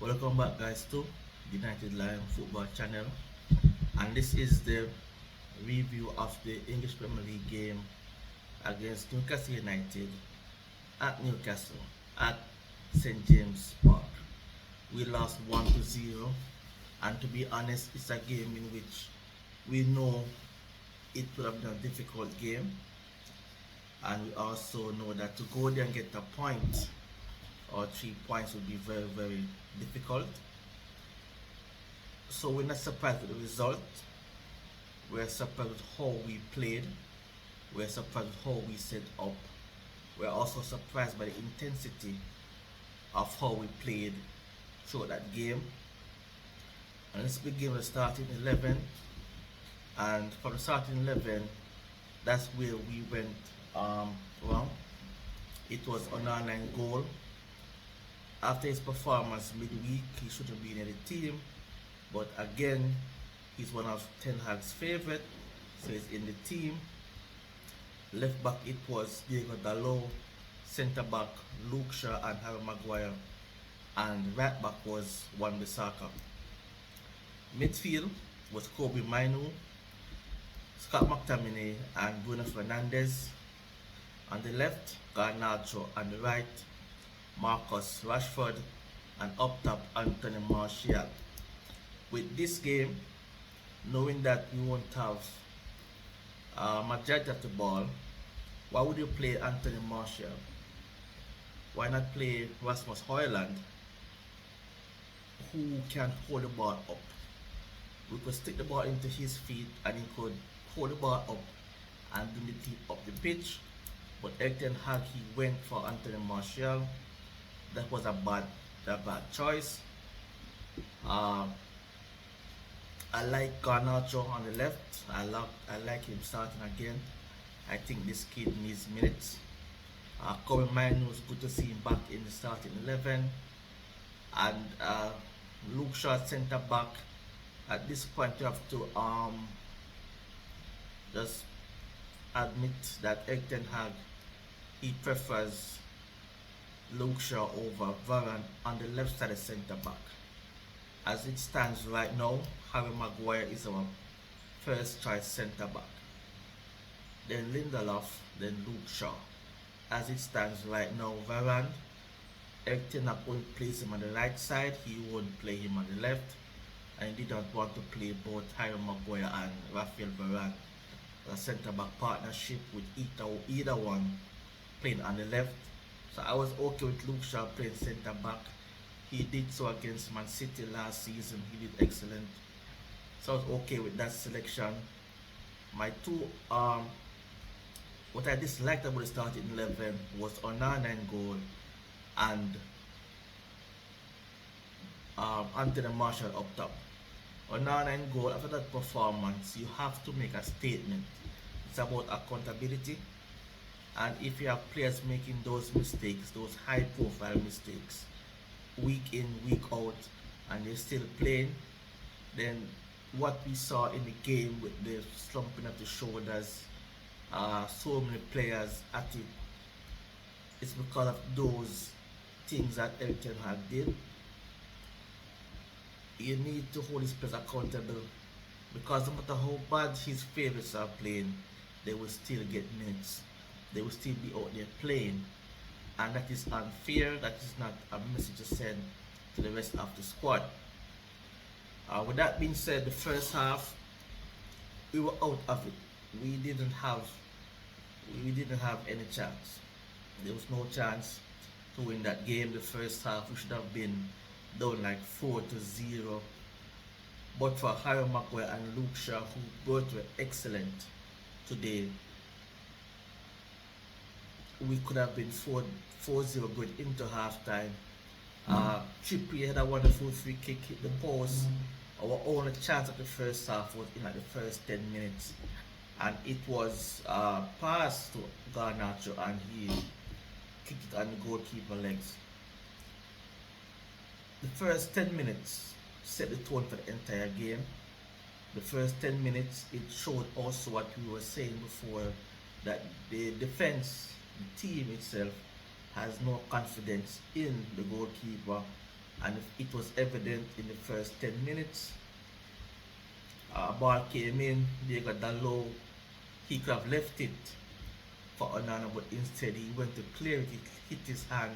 Welcome back, guys, to United Lion Football Channel, and this is the review of the English Premier League game against Newcastle United at Newcastle at St James Park. We lost 1-0, and to be honest, it's a game in which we know it would have been a difficult game, and we also know that to go there and get a point or 3 points would be very, very difficult. So we're not surprised with the result. We're surprised with how we played. We're surprised with how we set up. We're also surprised by the intensity of how we played throughout that game. And let's begin with the starting 11. And from the starting 11, that's where we went wrong. It was on our line goal. After his performance midweek, he should have been in the team, but again, he's one of Ten Hag's favourite, so he's in the team. Left back it was Diego Dalot, centre back Luke Shaw and Harry Maguire, and right back was Wan-Bissaka. Midfield was Kobe Mainu, Scott McTominay and Bruno Fernandes. On the left, Garnacho. On the right, Marcus Rashford, and up top Anthony Martial. With this game, knowing that you won't have majority of the ball, why would you play Anthony Martial? Why not play Rasmus Højlund, who can hold the ball up? We could stick the ball into his feet and he could hold the ball up and bring the team up the pitch. But Erik ten Hag, he went for Anthony Martial. That was a bad choice. I like Garnacho on the left. I like him starting again. I think this kid needs minutes. Kobe Mainu, was good to see him back in the starting 11. And Luke Shaw centre back. At this point, you have to just admit that Erik ten Hag, he prefers Luke Shaw over Varane on the left side of centre back. As it stands right now, Harry Maguire is our first choice centre back. Then Lindelof, then Luke Shaw. As it stands right now, Varane, Erik ten Hag won't place him on the right side, he won't play him on the left, and he didn't want to play both Harry Maguire and Raphael Varane. A centre back partnership with either one playing on the left. So I was okay with Luke Shaw playing centre back. He did so against Man City last season. He did excellent. So I was okay with that selection. My two what I disliked about the starting 11 was Onana in goal and Anthony Martial up top. Onana in goal, after that performance, you have to make a statement. It's about accountability. And if you have players making those mistakes, those high profile mistakes, week in, week out, and they're still playing, then what we saw in the game with the slumping of the shoulders, so many players at it, it's because of those things that Erik ten Hag did. You need to hold his players accountable, because no matter how bad his favourites are playing, they will still get minutes. They will still be out there playing, and that is unfair. That is not a message to send to the rest of the squad. With that being said, the first half we were out of it. We didn't have any chance. There was no chance to win that game. The first half we should have been down like 4-0. But for Harry Maguire and Luke Shaw, who both were excellent today, we could have been 4-0 going into halftime. Trippier had a wonderful free kick, hit the post. Our only chance of the first half was in like the first 10 minutes, and it was passed to Garnacho and he kicked it on the goalkeeper legs. The first 10 minutes set the tone for the entire game. The first 10 minutes, it showed also what we were saying before, that the defense, the team itself, has no confidence in the goalkeeper and it was evident in the first 10 minutes. A ball came in, Diego Dalot, he could have left it for Onana, but instead he went to clear it, it hit his hand,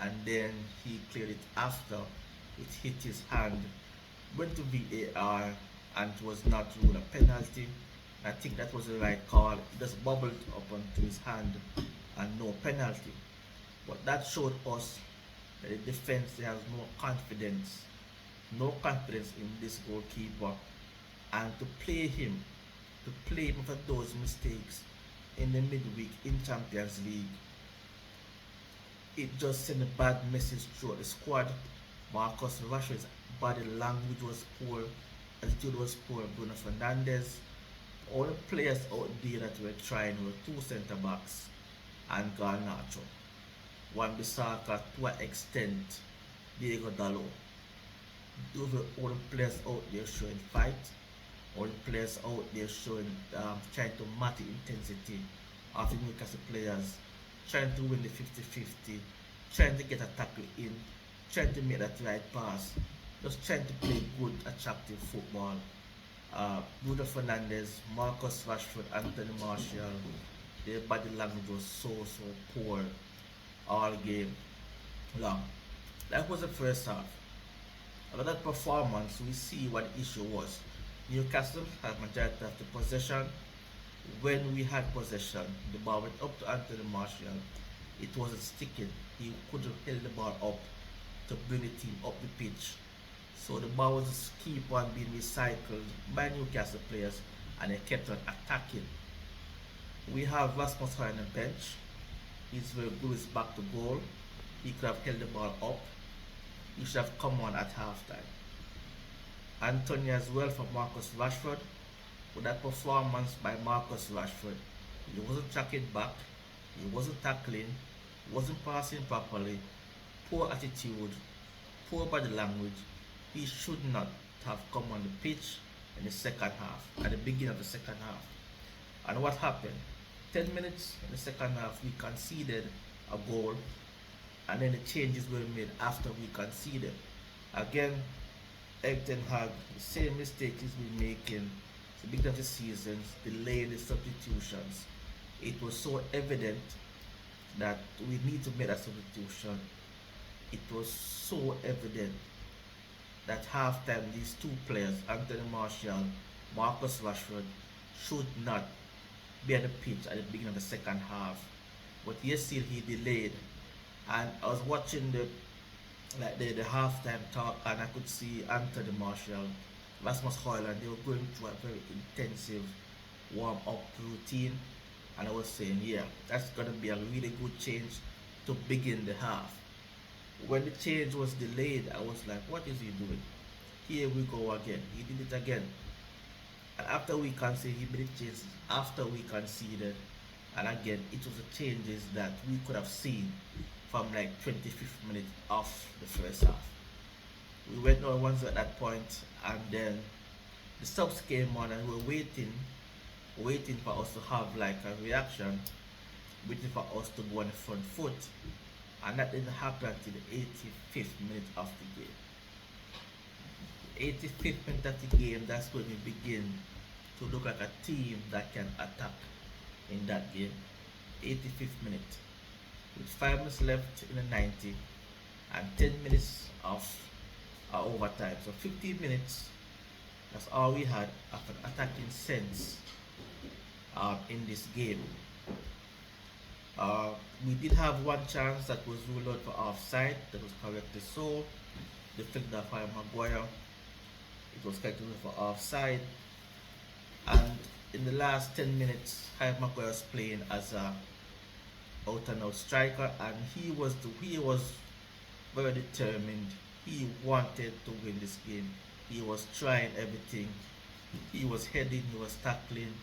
and then he cleared it after it hit his hand. Went to VAR and was not ruled a penalty. I think that was the right call. It just bubbled up onto his hand and no penalty. But that showed us that the defense has no confidence in this goalkeeper, and to play him for those mistakes in the midweek in Champions League, it just sent a bad message through the squad. Marcus Rashford's body language was poor, attitude was poor. Bruno Fernandes, all the players out there that were trying were two centre backs and Garnacho. Wan Bissaka to an extent, Diego Dalot. Those were all the players out there showing fight, all the players out there showing, trying to match the intensity of the Newcastle players, trying to win the 50-50, trying to get a tackle in, trying to make that right pass, just trying to play good, attractive football. Bruno Fernandes, Marcus Rashford, Anthony Martial, their body language was so poor all game long. That was the first half. About that performance, we see what the issue was. Newcastle had majority of the possession. When we had possession, the ball went up to Anthony Martial. It wasn't sticking. He could have held the ball up to bring the team up the pitch. So the ball was keep on being recycled by Newcastle players, and they kept on attacking. We have Rasmus Højlund on the bench. He's very good, he's back to goal. He could have held the ball up. He should have come on at halftime. Anthony as well for Marcus Rashford. With that performance by Marcus Rashford, he wasn't tracking back, he wasn't tackling, he wasn't passing properly, poor attitude, poor body language. He should not have come on the pitch in the second half, at the beginning of the second half. And what happened? 10 minutes in the second half, we conceded a goal, and then the changes were made after we conceded. Again, Erik ten Hag, the same mistake he's been making the beginning of the seasons, delaying the substitutions. It was so evident that we need to make that substitution. It was so evident that halftime these two players, Anthony Martial, Marcus Rashford, should not be on the pitch at the beginning of the second half. But yes, still he delayed. And I was watching the halftime talk, and I could see Anthony Martial, Rasmus Højlund, they were going through a very intensive warm-up routine, and I was saying, yeah, that's gonna be a really good change to begin the half. When the change was delayed, I was like, what is he doing? Here we go again. He did it again. And after we conceded, he made changes after we conceded. And again, it was the changes that we could have seen from like 25th minute of the first half. We went on once at that point, and then the subs came on, and we were waiting for us to have like a reaction, waiting for us to go on the front foot. And that didn't happen until the 85th minute of the game. The 85th minute of the game, that's when we begin to look like a team that can attack in that game. 85th minute. With 5 minutes left in the 90 and 10 minutes of overtime. So 15 minutes, that's all we had of an attacking sense in this game. We did have one chance that was ruled out for offside, that was correctly so. The flick of Harry Maguire, it was correctly for offside. And in the last 10 minutes, Harry Maguire was playing as a out and out striker, and he was very determined. He wanted to win this game. He was trying everything. He was heading, he was tackling.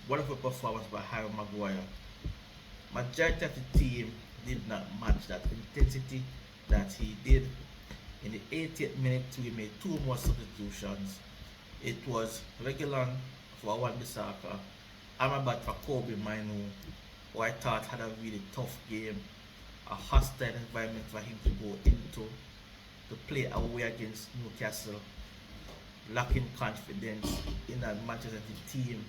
Wonderful performance by Harry Maguire. Majority of the team did not match that intensity that he did. In the 80th minute, we made 2 more substitutions. It was Reguilon for Wan Bissaka, Amrabat for Kobe Mainu, who I thought had a really tough game, a hostile environment for him to go into. to play away against Newcastle, lacking confidence in a Manchester City team.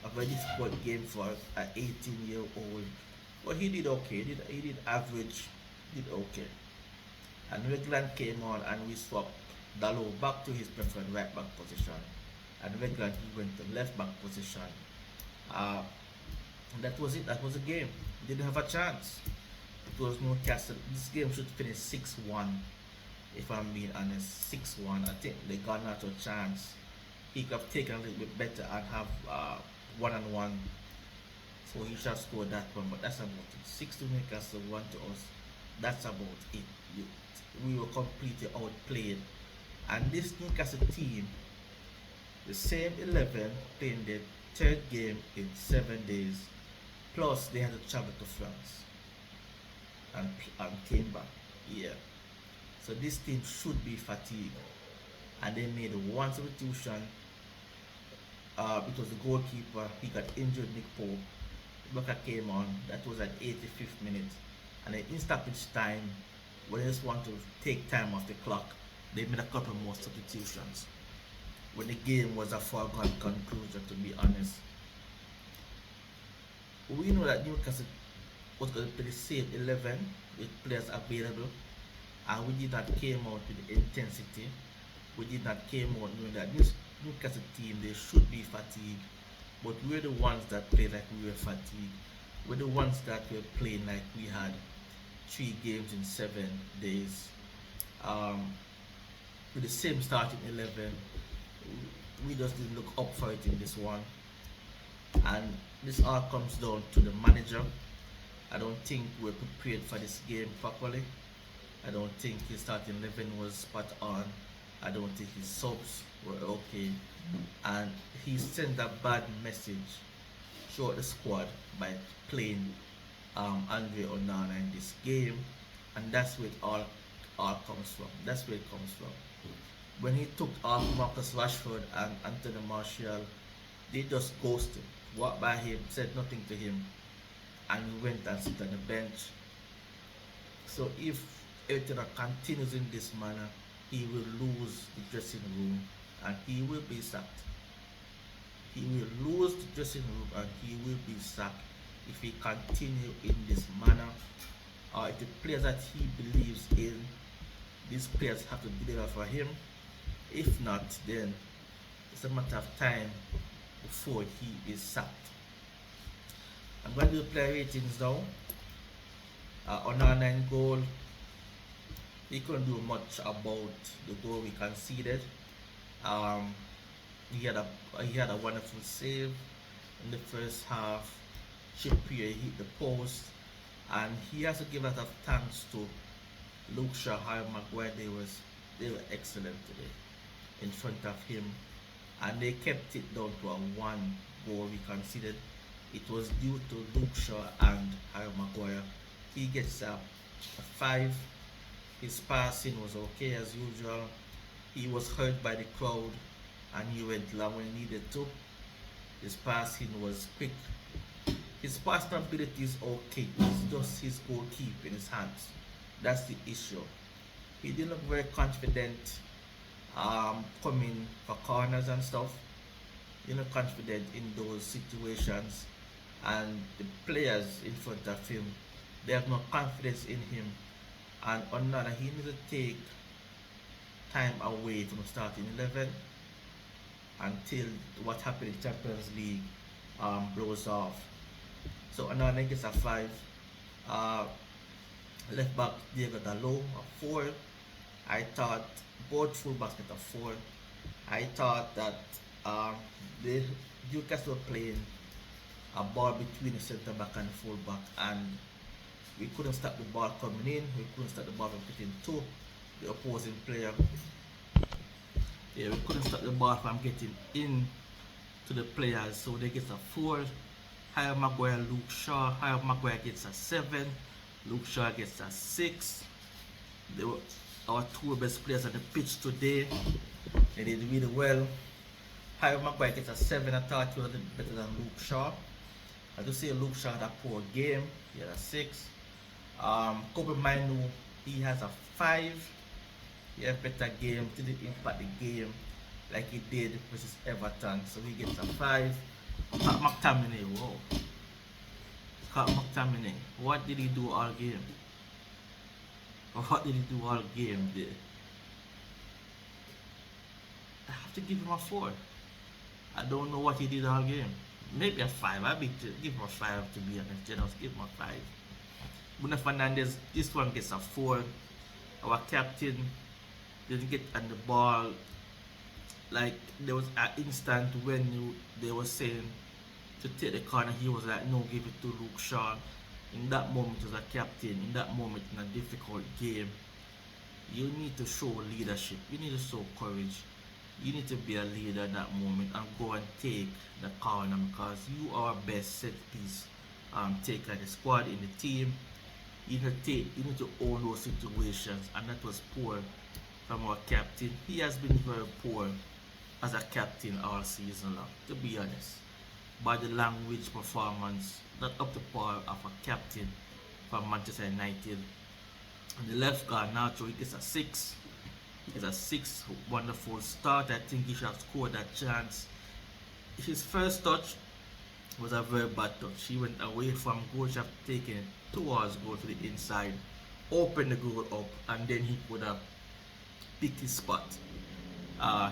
A very difficult game for an 18-year-old. But he did okay. He did average. Did okay. And Regland came on and we swapped Dalot back to his preferred right back position. And Regland he went to left back position. Uh, and that was it. That was the game. Didn't have a chance. It was Newcastle. This game should finish 6-1. If I'm being honest, 6-1. I think they got not a chance. He could have taken a little bit better and have one-on-one. So he should score that one. But that's about it. 6 to Newcastle, 1 to us. That's about it. We were completely outplayed. And this Newcastle team, the same 11 playing their third game in 7 days. Plus they had to travel to France and came back. Yeah. So this team should be fatigued. And they made one substitution because the goalkeeper he got injured, Nick Pope. Booker came on. That was at 85th minute. And then in stoppage time, when they just want to take time off the clock, they made a couple more substitutions. When the game was a foregone conclusion, to be honest. We know that Newcastle was going to play the same 11 with players available, and we did not came out with the intensity. We did not came out knowing that this Newcastle team they should be fatigued, but we're the ones that play like we were fatigued. We're the ones that were playing like we had 3 games in 7 days. With the same starting 11, we just didn't look up for it in this one. And this all comes down to the manager. I don't think we're prepared for this game properly. I don't think his starting 11 was spot on. I don't think his subs were okay. And he sent a bad message throughout the squad by playing Andre Onana in this game. And that's where it all comes from. That's where it comes from. When he took off Marcus Rashford and Anthony Martial, they just ghosted, walked by him, said nothing to him, and he went and sit on the bench. So if Everton continues in this manner, he will lose the dressing room and he will be sacked. He will lose the dressing room and he will be sacked if he continue in this manner. Or if the players that he believes in, these players have to deliver for him. If not, then it's a matter of time before he is sacked. I'm going to do player ratings now. On our 9 goal, he couldn't do much about the goal we conceded. He had a wonderful save in the first half. Trippier hit the post, and he has to give a lot of thanks to Luke Shaw, Harry Maguire. They were excellent today in front of him, and they kept it down to a 1 goal we conceded. It was due to Luke Shaw and Harry Maguire. He gets a 5. His passing was okay as usual. He was hurt by the crowd and he went long when he needed to. His passing was quick. His passing ability is okay. It's just his goalkeeping in his hands. That's the issue. He didn't look very confident coming for corners and stuff. He didn't look confident in those situations. And the players in front of him, they have no confidence in him. And on another, he needs to take time away from the starting 11 until what happened in Champions League blows off. So another gets a 5. Left back Diego Dalot a 4. I thought both fullbacks get a 4. I thought that the Newcastle were playing a ball between the centre back and fullback, and we couldn't stop the ball coming in. We couldn't stop the ball from getting to the opposing player. Yeah, we couldn't stop the ball from getting in to the players. So they get a 4. Harry Maguire, Luke Shaw. Harry Maguire gets a 7. Luke Shaw gets a 6. They were our 2 best players on the pitch today. They did really well. Harry Maguire gets a 7. I thought he was a little better than Luke Shaw. I just say Luke Shaw had a poor game. He had a 6. Kobe Minu, he has a 5. He have better game, didn't impact the game like he did versus Everton. So he gets a 5. McTominay, whoa. Scott McTominay, what did he do all game? What did he do all game? I have to give him a 4. I don't know what he did all game. Maybe a 5. I'll give him a 5 to be honest. Just give him a 5. Bruno Fernandes, this one gets a 4. Our captain didn't get on the ball. Like there was an instant when they were saying to take the corner, he was like, no, give it to Luke Shaw. In that moment, as a captain, in that moment, in a difficult game, you need to show leadership. You need to show courage. You need to be a leader in that moment and go and take the corner because you are our best set piece taker in the squad, in the team. You need to own those situations, and that was poor from our captain. He has been very poor as a captain all season long, to be honest. Body language, performance, not up to par of a captain from Manchester United. On the left guard, Nacho, he gets a 6. He gets a 6, wonderful start. I think he should have scored that chance. His first touch was a very bad touch. He went away from goal, should have taken it towards goal to the inside, opened the goal up, and then he could have picked his spot.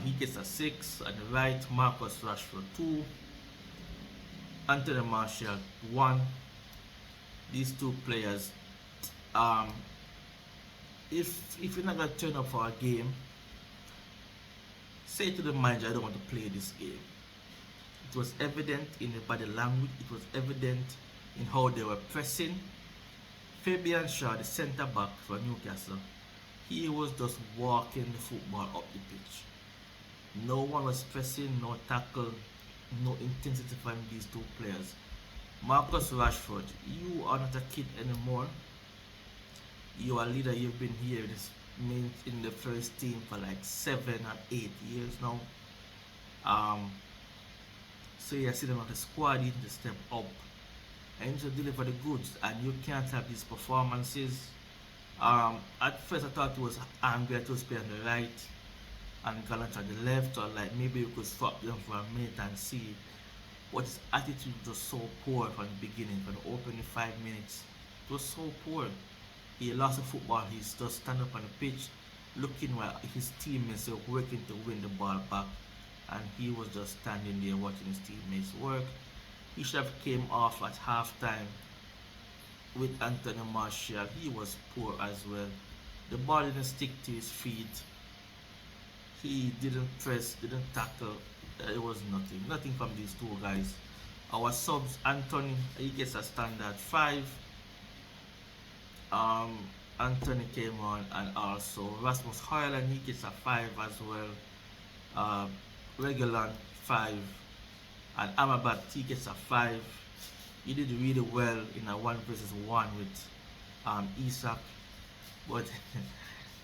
He gets a 6 on the right, Marcus Rashford 2, Anthony Martial 1. These two players, if you're not gonna turn up for a game, say to the manager, I don't want to play this game. It was evident in the body language, it was evident in how they were pressing. Fabian Shaw, the centre back for Newcastle, he was just walking the football up the pitch. No one was pressing, no tackle, no intensity from these two players. Marcus Rashford, you are not a kid anymore. You are a leader. You've been here in the first team for like 7 or 8 years now. So you're sitting on the squad, you need to step up and to deliver the goods, and you can't have these performances. At first I thought it was angry to play on the right and Gallant on the left, or like maybe you could swap them for a minute and see. But his attitude was so poor from the beginning, from the opening 5 minutes. It was so poor. He lost the football, he's just standing up on the pitch looking while his teammates were working to win the ball back, and he was just standing there watching his teammates work. He should have came off at halftime with Anthony Martial. He was poor as well. The ball didn't stick to his feet. He didn't press, didn't tackle. It was nothing from these two guys. Our subs, Anthony, he gets a standard 5. Anthony came on, and also Rasmus Højlund, he gets a 5 as well. Regular 5, and Amrabat, he gets a 5. He did really well in a 1 versus 1 with Isak, but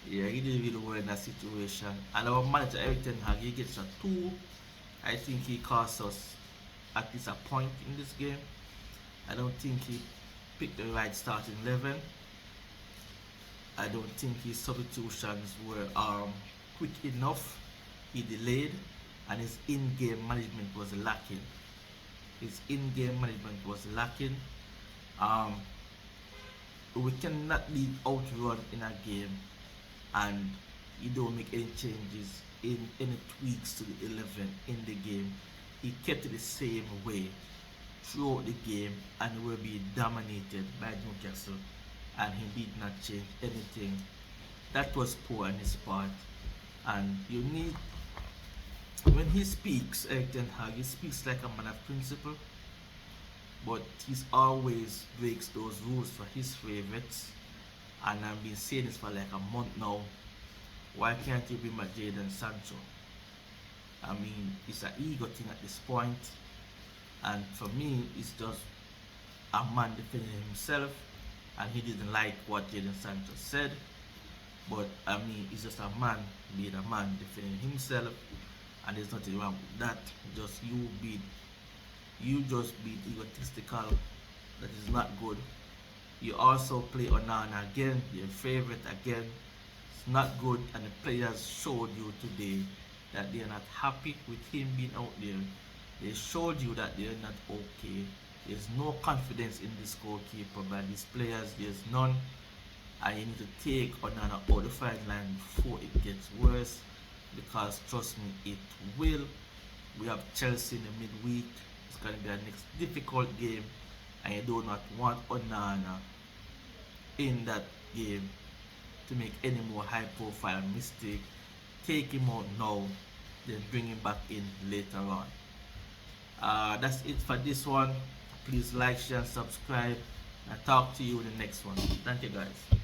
yeah, he did really well in that situation. And our manager Erik Ten Hag, he gets a 2. I think he cost us at least a point in this game. I don't think he picked the right starting 11. I don't think his substitutions were quick enough. He delayed, and his in-game management was lacking. We cannot be outrun in a game and you don't make any changes, in any tweaks to the 11 in the game. He kept it the same way throughout the game and will be dominated by Newcastle, and he did not change anything. That was poor on his part. And you need, when he speaks, Erik Ten Hag, he speaks like a man of principle, but he's always breaks those rules for his favorites. And I've been saying this for like a month now. Why can't you be my Jadon Sancho? I mean, it's an ego thing at this point, and for me, it's just a man defending himself, and he didn't like what Jadon Sancho said. But I mean, it's just a man being a man defending himself, and there's nothing wrong with that. Just you just be egotistical. That is not good. You also play Onana again, your favorite again. It's not good, and the players showed you today that they are not happy with him being out there. They showed you that they are not okay. There's no confidence in this goalkeeper by these players. There's none. And you need to take Onana out the firing line before it gets worse, because trust me, it will. We have Chelsea in the midweek. It's going to be a next difficult game, and you do not want Onana in that game to make any more high profile mistake. Take him out now, then bring him back in later on. That's it for this one. Please like, share, and subscribe. I'll talk to you in the next one. Thank you, guys.